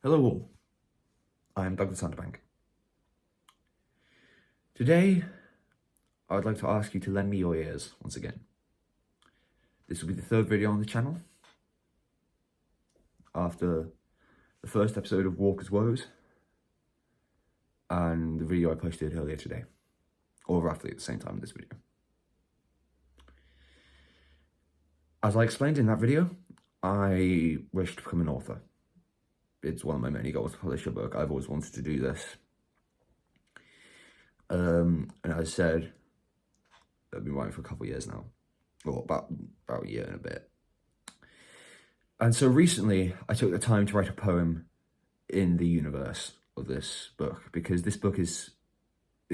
Hello all, I am Douglas Underbank. Today, I would like to ask you to lend me your ears once again. This will be the third video on the channel, after the first episode of Walker's Woes, and the video I posted earlier today, or roughly at the same time as this video. As I explained in that video, I wish to become an author. It's one of my many goals to publish a book. I've always wanted to do this. And as I said, I've been writing for a couple of years now. Well, about a year and a bit. And so recently, I took the time to write a poem in the universe of this book, because this book its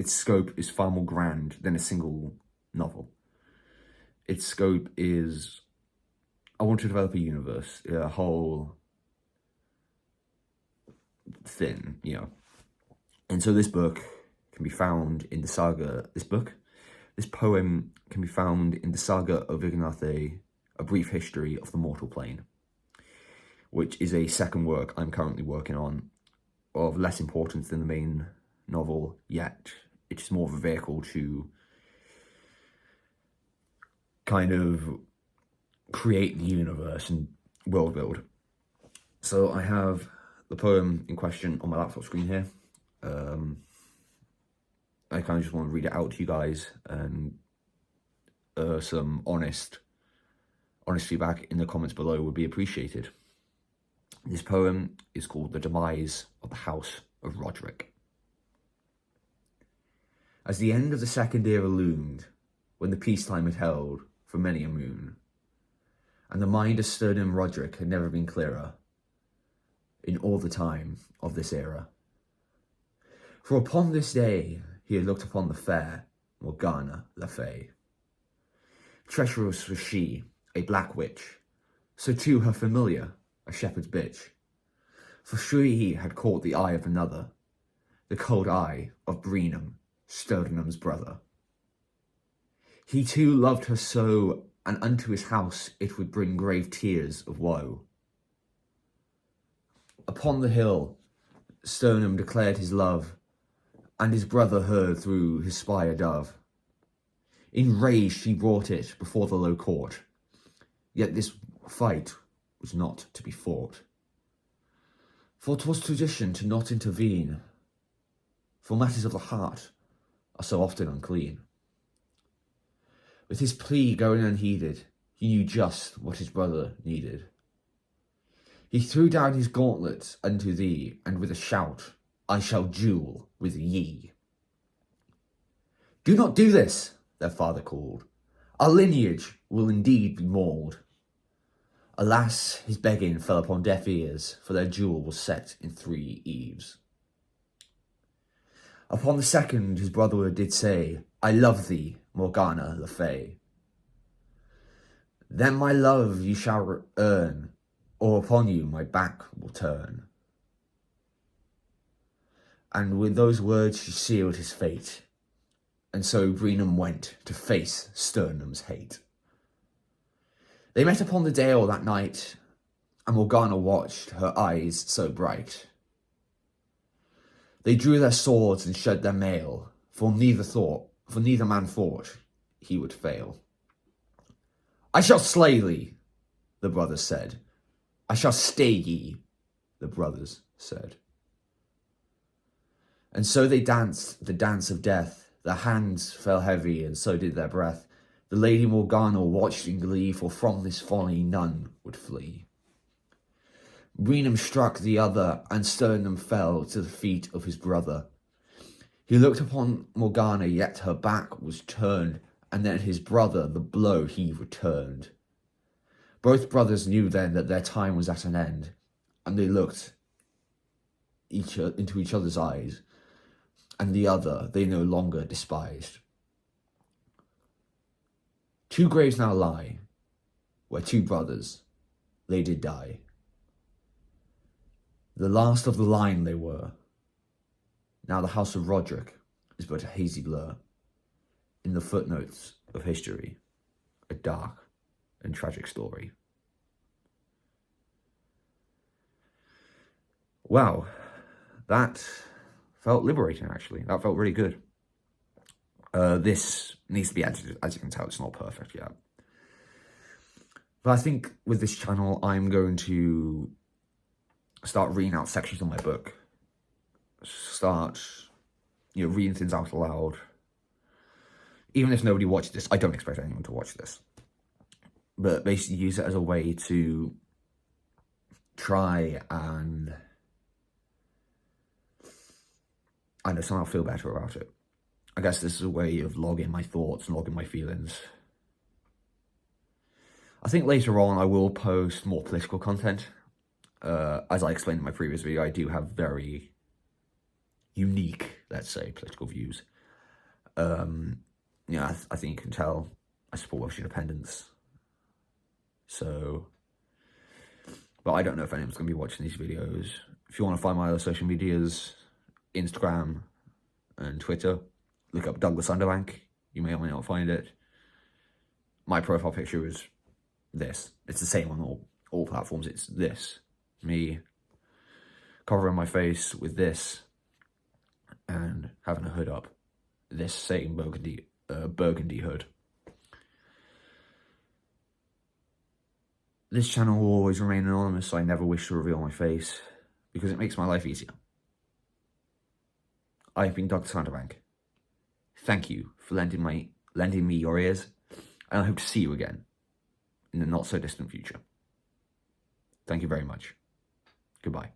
scope is far more grand than a single novel. Its scope is, I want to develop a universe, a whole thing, you know. And so this book can be found in the saga, this poem can be found in the saga of Ignathe, A Brief History of the Mortal Plane, which is a second work I'm currently working on, of less importance than the main novel, yet it's more of a vehicle to kind of create the universe and world build. So I have the poem in question on my laptop screen here. I kind of just want to read it out to you guys, and some honest feedback in the comments below would be appreciated. This poem is called The Demise of the House of Rodrick. As the end of the second era loomed, when the peacetime had held for many a moon, and the mind of stern Rodrick had never been clearer in all the time of this era. For upon this day he had looked upon the fair Morgana le Fay. Treacherous was she, a black witch, so too her familiar, a shepherd's bitch. For she had caught the eye of another, the cold eye of Breenham, Sturdham's brother. He too loved her so, and unto his house it would bring grave tears of woe. Upon the hill, Sturnham declared his love, and his brother heard through his spy a dove. Enraged he brought it before the low court, yet this fight was not to be fought. For 'twas tradition to not intervene, for matters of the heart are so often unclean. With his plea going unheeded, he knew just what his brother needed. He threw down his gauntlets unto thee, and with a shout, I shall duel with ye. Do not do this, their father called. Our lineage will indeed be mauled. Alas, his begging fell upon deaf ears, for their duel was set in 3 eves. Upon the second his brother did say, I love thee, Morgana le Fay. Then my love you shall earn, or upon you my back will turn. And with those words she sealed his fate, and so Breenham went to face Sturnham's hate. They met upon the dale that night, and Morgana watched, her eyes so bright. They drew their swords and shed their mail, for neither man thought he would fail. I shall slay thee, the brothers said. I shall stay ye, the brothers said. And so they danced the dance of death. Their hands fell heavy, and so did their breath. The Lady Morgana watched in glee, for from this folly none would flee. Breenham struck the other, and Sturnham fell to the feet of his brother. He looked upon Morgana, yet her back was turned, and then his brother the blow he returned. Both brothers knew then that their time was at an end, and they looked into each other's eyes, and the other they no longer despised. 2 graves now lie, where 2 brothers they did die. The last of the line they were. Now the house of Rodrick is but a hazy blur. In the footnotes of history, a dark and tragic story. Wow, that felt liberating, actually. That felt really good. This needs to be edited. As you can tell, it's not perfect yet. But I think with this channel, I'm going to start reading out sections of my book. Start, reading things out aloud. Even if nobody watches this, I don't expect anyone to watch this. But basically use it as a way to try and, I know, somehow feel better about it. I guess this is a way of logging my thoughts and logging my feelings. I think later on I will post more political content. As I explained in my previous video, I do have very unique, let's say, political views. I think you can tell I support Welsh independence. So, but I don't know if anyone's going to be watching these videos. If you want to find my other social medias, Instagram and Twitter, look up Douglas Underbank. You may or may not find it. My profile picture is this. It's the same on all platforms. It's this. Me covering my face with this and having a hood up. This same burgundy hood. This channel will always remain anonymous, so I never wish to reveal my face because it makes my life easier. I've been Douglas Underbank. Thank you for lending me your ears, and I hope to see you again in the not so distant future. Thank you very much. Goodbye.